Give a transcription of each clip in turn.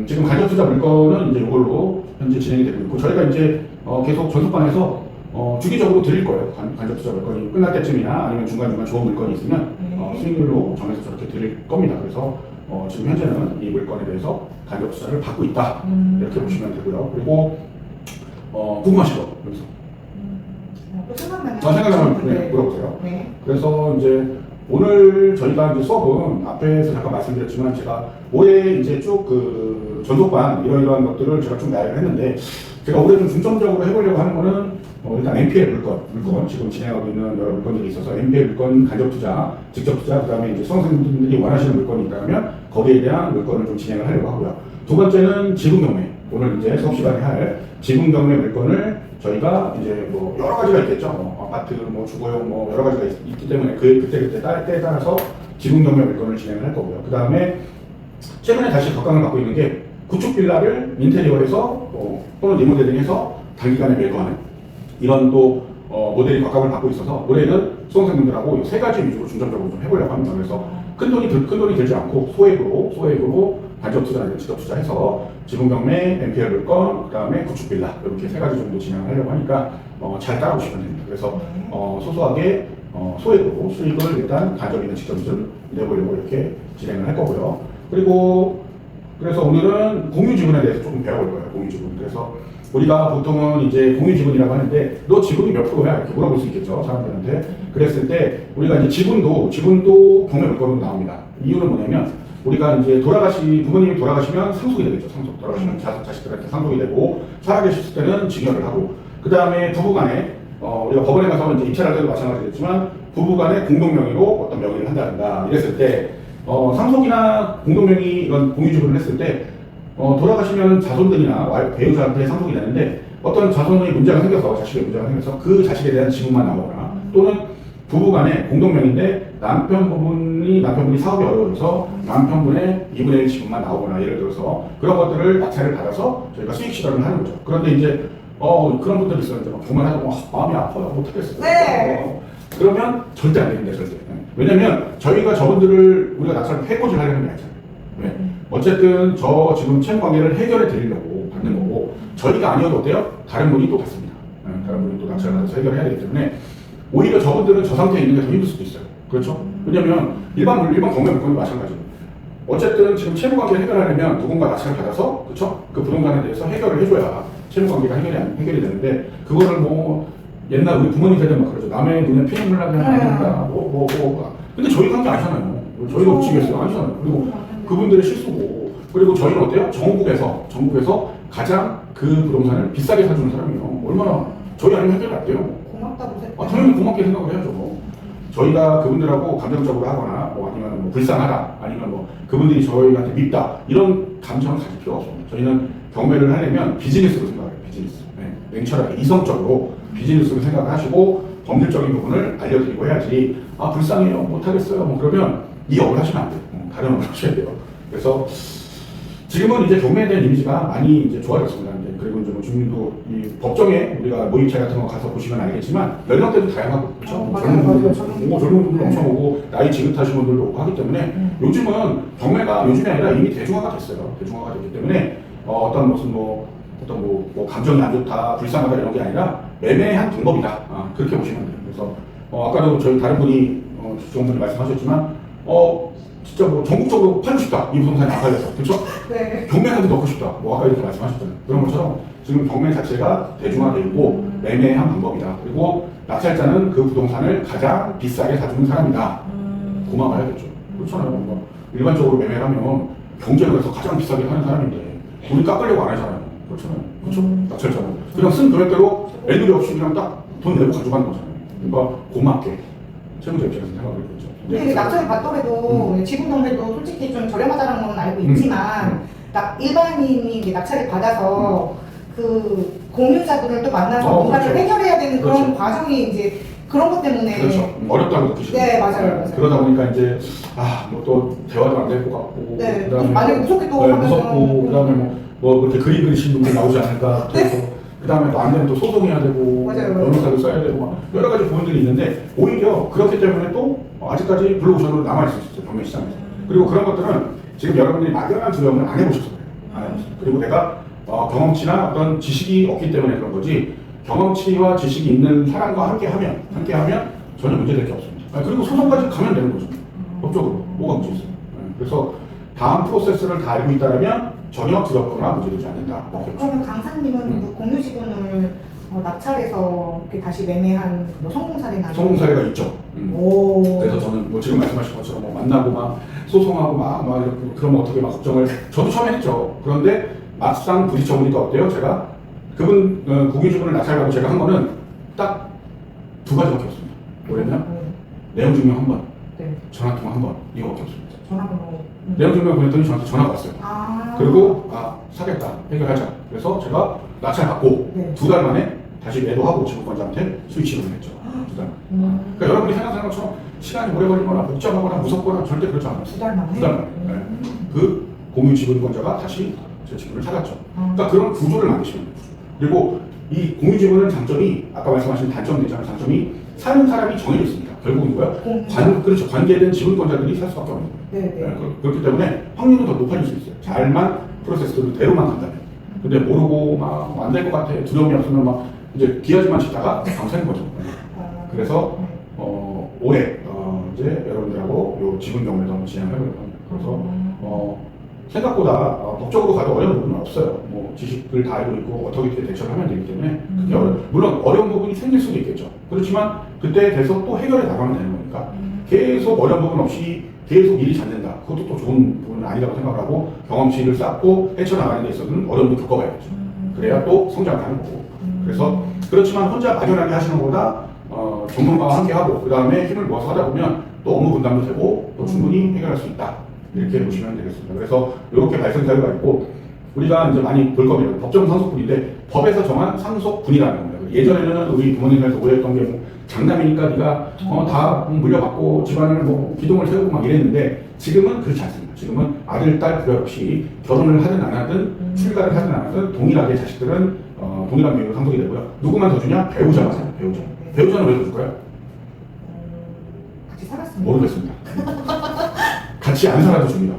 지금 간접 투자 물건은 이제 이걸로 현재 진행이 되고 있고, 저희가 이제 계속 전속반에서 주기적으로 드릴 거예요. 간접 투자 물건이 끝날 때쯤이나 아니면 중간중간 좋은 물건이 있으면 수익률로 정해서 저렇게 드릴 겁니다. 그래서 지금 현재는 이 물건에 대해서 간접 투자를 받고 있다. 이렇게 보시면 되고요. 그리고 궁금하신 거 여기서. 생각나면 네, 물어보세요. 네. 그래서 이제 오늘 저희가 이제 수업은 앞에서 잠깐 말씀드렸지만, 제가 올해 이제 쭉 그 전속반 이러이러한 것들을 제가 좀 나열을 했는데, 제가 올해 좀 중점적으로 해보려고 하는 거는 일단 NPL 물건 지금 진행하고 있는 여러 물건들이 있어서 NPL 물건 간접 투자, 직접 투자, 그다음에 이제 수강생분들이 원하시는 물건이 있다면 거기에 대한 물건을 좀 진행을 하려고 하고요. 두 번째는 지분 경매, 오늘 이제 수업 시간에 할 지분 경매 물건을 저희가 이제 뭐 여러 가지가 있겠죠. 아파트, 주거용 여러 가지가 있기 때문에 그때 때에 따라서 지분 경매 물건을 진행을 할 거고요. 그 다음에 최근에 다시 각광을 받고 있는 게 구축 빌라를 인테리어에서 또는 리모델링해서 단기간에 매도하는 이런 또 모델이 각광을 받고 있어서 올해는 수강생분들하고 세 가지 위주로 중점적으로 좀 해보려고 합니다. 그래서 큰 돈이 들지 않고 소액으로 간접 투자나 직접 투자해서 지분 경매, NPL 물건, 그 다음에 구축 빌라 이렇게 세 가지 정도 진행을 하려고 하니까 잘 따라오시면 됩니다. 그래서 소소하게 소액으로 수익을 일단 간접이나 직접을 내보려고 이렇게 진행을 할 거고요. 그래서 오늘은 공유지분에 대해서 조금 배워볼 거예요. 공유지분. 그래서 우리가 보통은 이제 공유지분이라고 하는데, 너 지분이 몇 프로야? 이렇게 물어볼 수 있겠죠, 사람들한테. 그랬을 때 우리가 이제 지분도 경매 물건으로 나옵니다. 이유는 뭐냐면, 우리가 이제 부모님이 돌아가시면 상속이 되겠죠. 돌아가시면 자식들한테 상속이 되고, 살아계셨을 때는 증여를 하고, 그 다음에 부부간에 우리가 법원에 가서 이제 입찰할 때도 마찬가지겠지만 부부간에 공동명의로 어떤 명의를 한다든가 이랬을 때 상속이나 공동명의 이런 공유지분을 했을 때 돌아가시면 자손들이나 배우자한테 상속이 되는데, 어떤 자손의 문제가 생겨서 자식의 문제가 생겨서 그 자식에 대한 지분만 나오거나, 또는 부부간에 공동명의인데 남편분이 사업이 어려워져서 남편분의 2분의 1 지분만 나오거나, 예를 들어서 그런 것들을 낙찰을 받아서 저희가 수익 실현을 하는 거죠. 그런데 이제 그런 분들이 있어요. 이제 경매하고 마음이 아파요. 못하겠어요. 네. 그러면 절대 안 됩니다. 절대. 왜냐면 저희가 저분들을 우리가 낙찰을 해고를 하려는 게 아니잖아요. 네. 어쨌든 지금 채무 관계를 해결해 드리려고 받는 거고, 저희가 아니어도 어때요? 다른 분이 또 받습니다. 다른 분이 또 낙찰을 받아서 해결해야 되기 때문에 오히려 저분들은 저 상태에 있는 게 더 힘들 수도 있어요. 그렇죠? 왜냐면 일반 경매 물건도 마찬가지예요. 어쨌든 지금 채무 관계를 해결하려면 누군가 낙찰을 받아서, 그렇죠? 그 부동산에 대해서 해결을 해줘야 채무 관계가 해결이 되는데, 그거를 옛날 우리 부모님 세대 막 그러죠. 남의 눈에 피눈물 나게 하면 안 된다. 근데 저희가 한 게 아니잖아요. 저희가 붙이겠어요. 아니잖아요. 그리고 그분들의 실수고, 그리고 저희는 어때요? 전국에서 가장 그 부동산을 비싸게 사주는 사람이에요. 얼마나 저희 아니면 해결이 안 돼요. 고맙다고 생각. 당연히 고맙게 생각을 해야죠. 저희가 그분들하고 감정적으로 하거나 아니면 불쌍하다, 아니면 그분들이 저희한테 밉다, 이런 감정을 가질 필요가 없습니다. 저희는 경매를 하려면 비즈니스로 생각해요. 비즈니스. 네. 냉철하게 이성적으로 비즈니스로 생각을 하시고 법률적인 부분을 알려드리고 해야지, 불쌍해요, 못하겠어요, 그러면 이 업을 하시면 안 돼요. 다른 업을 하셔야 돼요. 그래서 지금은 이제 경매에 대한 이미지가 많이 이제 좋아졌습니다. 그리고 이제 주민도 이 법정에 우리가 모임차 같은 거 가서 보시면 알겠지만 연령대도 다양하고, 그렇죠? 젊은 분들도 엄청 오고, 나이 지긋하신 분들도 오고 하기 때문에 요즘은 경매가 요즘이 아니라 이미 대중화가 됐어요. 대중화가 됐기 때문에 어떤 감정이 안 좋다, 불쌍하다 이런 게 아니라 매매한 방법이다. 그렇게 보시면 돼요. 그래서 아까도 저희 다른 분이 주종분이 말씀하셨지만 진짜 전국적으로 팔고 싶다, 이 부동산이 안 팔려서, 그렇죠? 네. 경매하기 넣고 싶다, 아까 이렇게 말씀하셨잖아요. 그런 것처럼 지금 경매 자체가 대중화되어 있고 매매한 방법이다. 그리고 낙찰자는 그 부동산을 가장 비싸게 사주는 사람이다. 고마워야겠죠. 그렇잖아요. 일반적으로 매매를 하면 경쟁에서 가장 비싸게 하는 사람인데 우리 깎으려고 안 하잖아요. 그렇잖아요. 그렇죠? 낙찰자는 그냥 쓴 금액대로 애들이 없이 그냥 딱 돈 내고 가져가는 거잖아요. 그러니까 고맙게 채무자 입장에서 생각을 했죠. 근데 낙찰을 받더라도 지분 경매도 솔직히 좀 저렴하다는 건 알고 있지만, 일반인이 이제 낙찰을 받아서 그 공유자들을 또 만나서 뭔가를 그렇죠. 해결해야 되는 그런 그렇죠. 과정이 이제 그런 것 때문에. 그렇죠. 어렵다고 느끼시죠. 네, 맞아요. 그러다 보니까 이제 또 대화도 안 될 것 같고, 네. 그다음에 만약에 무섭게 또 하면은 무섭고, 그다음에 그렇게 그림 그리신 분들 나오지 않을까. 그다음에 또 안 되면 또 소송해야 되고, 맞아요. 변호사도 써야 되고, 여러 가지 부분들이 있는데, 오히려 그렇기 때문에 또 아직까지 블루오션으로 남아있을 수 있어요, 경매 시장에서. 그리고 그런 것들은 지금 여러분들이 막연한 두려움을 안 해보셔서 그래요. 그리고 내가 경험치나 어떤 지식이 없기 때문에 그런 거지 경험치와 지식이 있는 사람과 함께하면 전혀 문제될 게 없습니다. 그리고 소송까지 가면 되는 거죠. 법적으로 뭐가 문제 있어요. 그래서 다음 프로세스를 다 알고 있다면 전혀 두렵거나 문제되지 않는다. 그러면 강사님은 그 공유 지분을 낙찰해서 이렇게 다시 매매한 뭐 성공 사례나 성공 사례가 있죠. 오. 그래서 저는 뭐 지금 말씀하신 것처럼 뭐 만나고 막 소송하고 막 이렇게 그러면 어떻게 막 걱정을 저도 처음에 했죠. 그런데 막상 부딪혀 보니까 어때요? 제가 그분 공유주분을 낙찰하고 제가 한 거는 딱 두 가지밖에 없습니다. 뭐냐면 내용 증명 한 번, 네. 전화 통화 한 번 이거밖에 없습니다. 전화번호. 내용 증명 보냈더니 저한테 전화가 왔어요. 그리고 사겠다 해결하자. 그래서 제가 낙찰 받고 네. 2달 만에 다시 매도하고 지분권자한테 스위치를 했죠. 2달. 그러니까 여러분이 생각하는 것처럼 시간이 오래 걸리거나 복잡하거나 무섭거나 절대 그렇지 않아요. 2달 만에? 2달 만에. 네. 그 공유 지분권자가 다시 제 지분을 찾았죠. 그러니까 그런 구조를 만드시면 돼요. 그리고 이 공유 지분은 장점이 아까 말씀하신 단점도 있잖아요. 장점이 사는 사람이 정해져 있습니다. 결국은 뭐야? 그렇죠. 관계된 지분권자들이 살 수밖에 없는 거예요. 네. 그렇기 때문에 확률은 더 높아질 수 있어요. 잘만 프로세스대로만 간다면. 근데 모르고 막 안 될 것 같아. 두려움이 없으면 막 이제 기아지만 치다가 방사는 거죠. 그래서 올해 이제 여러분들하고 요 지분 경매도 한번 진행해보려고 합니다. 그래서 생각보다 법적으로 가도 어려운 부분은 없어요. 뭐 지식을 다 알고 있고 어떻게 대처를 하면 되기 때문에 그게 물론 어려운 부분이 생길 수도 있겠죠. 그렇지만 그때에 대해서 또 해결해 나가면 되는 거니까 계속 어려운 부분 없이 계속 일이 잘 된다. 그것도 또 좋은 부분은 아니라고 생각을 하고 경험치를 쌓고 헤쳐나가는 데 있어서는 어려움도 겪어봐야겠죠. 그래야 또 성장하는 거고. 그래서 그렇지만 혼자 막연하게 하시는 것보다 전문가와 함께 하고 그 다음에 힘을 모아서 하다 보면 또 업무 분담도 되고 또 충분히 해결할 수 있다. 이렇게 보시면 되겠습니다. 그래서 이렇게 발생 사유가 있고 우리가 이제 많이 볼 겁니다. 법정 상속분인데 법에서 정한 상속분이라는 겁니다. 예전에는 우리 부모님께서 오해했던 게 뭐 장남이니까 네가 다 물려받고 집안을 뭐 기둥을 세우고 막 이랬는데 지금은 그렇지 않습니다. 지금은 아들, 딸 구별 없이 결혼을 하든 안 하든 출가를 하든 안 하든 동일하게 자식들은 동일한 비율로 상속이 되고요. 누구만 더 주냐? 배우자만 줘요. 배우자. 배우자는 왜 더 줄까요? 같이 살았습니다. 모르겠습니다. 같이 안 살아도 줍니다.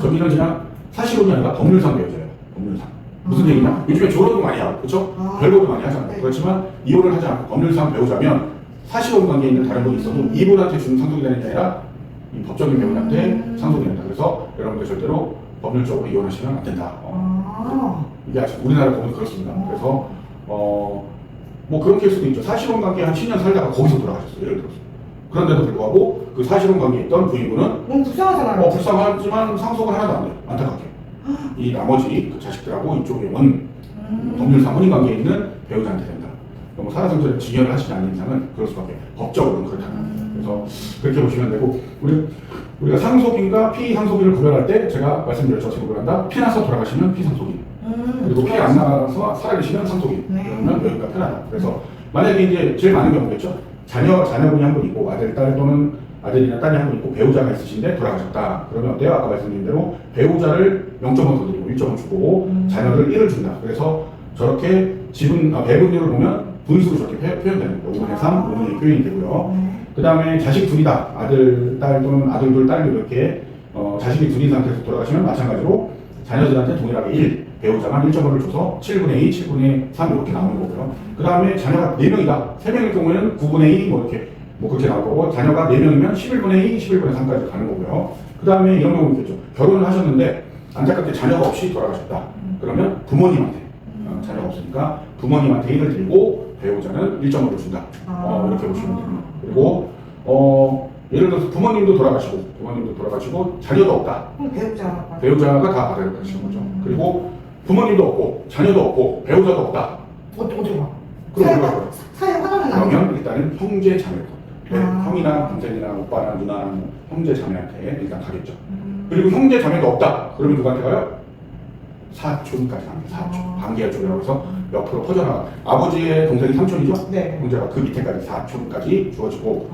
저기는 그냥 사실혼이 아니라 법률상 배우자예요. 법률상. 무슨 얘기냐? 요즘에 결혼도 많이 하고, 그렇죠? 별거도 많이 하잖아요. 네. 그렇지만 이혼을 하지 않고 법률상 배우자면 사실혼 관계에 있는 다른 분이 있어도 이분한테 주는 상속이 되는 게 아니라 이 법적인 배우자한테 상속이 된다. 그래서 여러분들 절대로 법률적으로 이혼하시면 안 된다. 이게 아직 우리나라 법은 그렇습니다. 그래서 뭐 그런 케이스도 있죠. 사실혼 관계 한 10년 살다가 거기서 돌아가셨어요. 예를 들어서. 그런데도 불구하고 그 사실혼 관계에 있던 부인분은 너무 불쌍하잖아요. 불쌍하지만 상속은 하나도 안 돼요. 안타깝게. 이 나머지 그 자식들하고 이쪽에 온 법률상 혼인 관계에 있는 배우자한테 된다. 뭐 살아생전에 직연을 하시지 않는 이상은 그럴 수밖에 없적으로는 그렇다는 겁니다. 그래서 그렇게 보시면 되고 우리가 상속인과 피상속인을 구별할 때 제가 말씀드렸죠. 어떻게 구별한다? 피 나서 돌아가시면 피상속인. 그리고 피 안 나서 살아계시면 상속인. 그러면 여기가 편하다. 그래서 만약에 이제 제일 많은 경우겠죠. 자녀분이 한 분 있고 아들, 딸 또는 아들이나 딸이 한 분 있고 배우자가 있으신데 돌아가셨다. 그러면 어때요? 아까 말씀드린 대로 배우자를 0.5 더 드리고 1점을 주고 자녀를 1을 준다. 그래서 저렇게 배분율을 보면 분수로 저렇게 표현되는 거예요. 5분의 3, 5분의 2 표현이 되고요. 그 다음에 자식 둘이다. 아들, 딸 또는 아들 둘, 딸 이렇게 자식이 둘인 상태에서 돌아가시면 마찬가지로 자녀들한테 동일하게 1, 배우자만 1.5를 줘서 7분의 2, 7분의 3 이렇게 나오는 거고요. 그 다음에 자녀가 4명이다. 3명일 경우에는 9분의 2 뭐 이렇게 뭐 그렇게 나올 거고 자녀가 4명이면 11분의 2, 11분의 3까지 가는 거고요. 그 다음에 이런 경우 있겠죠. 결혼을 하셨는데 안타깝게 자녀가 없이 돌아가셨다. 그러면 부모님한테 자녀가 없으니까 부모님한테 1을 드리고 배우자는 1.5를 준다. 이렇게 보시면 됩니다. 그리고 예를 들어서 부모님도 돌아가시고 자녀도 없다. 배우자가 다 받아야 되시는 거죠. 그리고 부모님도 없고 자녀도 없고 배우자도 없다. 어디로 가? 그럼 사회 화단은 아니에요? 그러면 일단은 형제 자매일 겁니다. 형이나 동생이나 오빠나 누나 뭐 형제 자매한테 일단 가겠죠. 그리고 형제 자매도 없다. 그러면 누구한테 가요? 사촌까지 갑니다. 사촌. 반계열 쪽이라고 해서 옆으로 퍼져나가. 아버지의 동생이 삼촌이죠? 네. 형제가 그 밑에까지 사촌까지 주어지고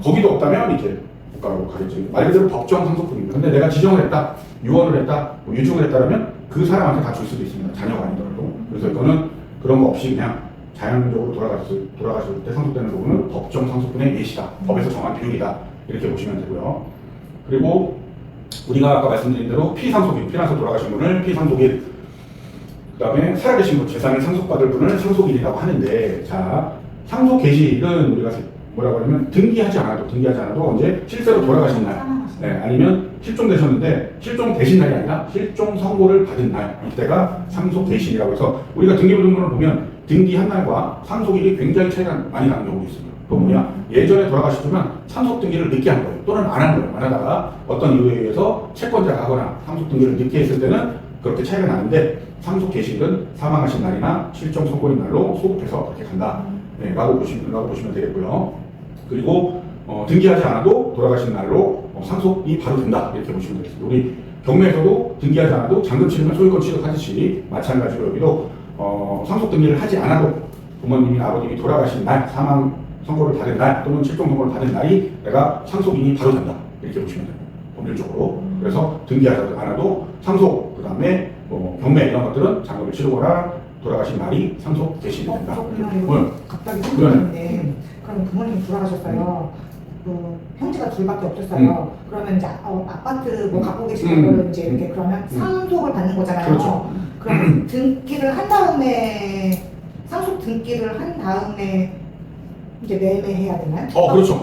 거기도 없다면 이제 국가로 가겠죠. 말 그대로 법정 상속분입니다. 근데 내가 지정을 했다, 유언을 했다, 뭐 유증을 했다면 그 사람한테 다 줄 수도 있습니다. 자녀가 아니더라도. 그래서 이거는 그런 거 없이 그냥 자연적으로 돌아가실 때 상속되는 부분은 법정 상속분의 예시다. 법에서 정한 비율이다. 이렇게 보시면 되고요. 그리고 우리가 아까 말씀드린 대로 피상속인, 피난서 돌아가신 분을 피상속인, 그 다음에 살아계신 분, 재산을 상속받을 분을 상속인이라고 하는데, 자, 상속 개시일은 우리가 뭐라고 하냐면 등기하지 않아도 언제 실제로 돌아가신 날, 네, 아니면 실종되셨는데 실종 되신 날이 아니라 실종 선고를 받은 날, 이때가 상속 개시일이라고 해서 우리가 등기부등본을 보면 등기한 날과 상속일이 굉장히 차이가 많이 나는 경우도 있습니다. 그 뭐냐, 예전에 돌아가시지만 상속 등기를 늦게 한 거예요. 또는 안 한 거예요. 안 하다가 어떤 이유에 의해서 채권자가 하거나 상속 등기를 늦게 했을 때는 그렇게 차이가 나는데, 상속 개시일은 사망하신 날이나 실종 선고인 날로 소급해서 그렇게 간다. 네, 라고 보시면 되겠고요. 그리고 등기하지 않아도 돌아가신 날로 상속이 바로 된다. 이렇게 보시면 되겠습니다. 우리 경매에서도 등기하지 않아도 잔금 치르면 소유권 취득하듯이 마찬가지로 여기도 상속 등기를 하지 않아도 부모님이나 아버님이 돌아가신 날, 사망 선고를 받은 날 또는 실종 선고를 받은 날이 내가 상속인이 바로 된다. 이렇게 보시면 됩니다. 법률적으로. 그래서 등기하지 않아도 상속, 그 다음에 경매 이런 것들은 잔금을 치르거나 돌아가신 날이 상속 개시가 된다. 갑자기 생각났는데, 그럼 부모님이 돌아가셨어요. 그 형제가 둘밖에 없었어요. 그러면 이제 아파트 뭐 갖고 계시는 거를 이제 이렇게 그러면 상속을 받는 거잖아요. 그렇죠. 그럼 등기를 한 다음에 상속 등기를 한 다음에 이제 매매해야 되나요? 그렇죠.